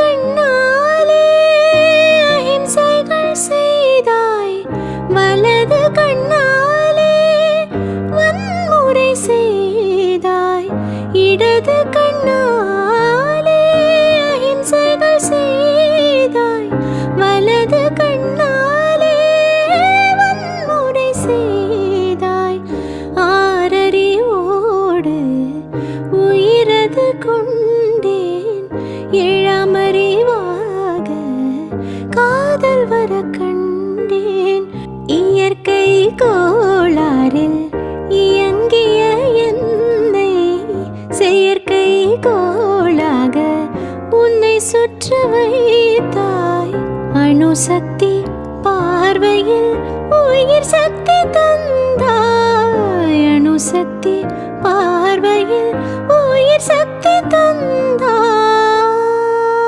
கண்ணாலே அஹிம்சைகள் செய்தாய், வலது கண்ணாலே வன்முறை செய்தாய், இடது கண்ணாலே அஹிம்சைகள் செய்தாய், வலது கண்ணாலே வன்முறை செய்தாய். ஆறறிவோடு உயிரது கொண்டேன், ஏழாமறிவாக காதல் வர கண்டேன். இயற்கை கோளாறில் இயங்கிய என்னை செயற்கை கோளாக உன்னை சுற்ற வைத்தாய். அணுசக்தி பார்வையில் உயிர் சக்தி தந்தாய், அணுசக்தி பார்வையில் உயிர் சக்தி தந்தாய்.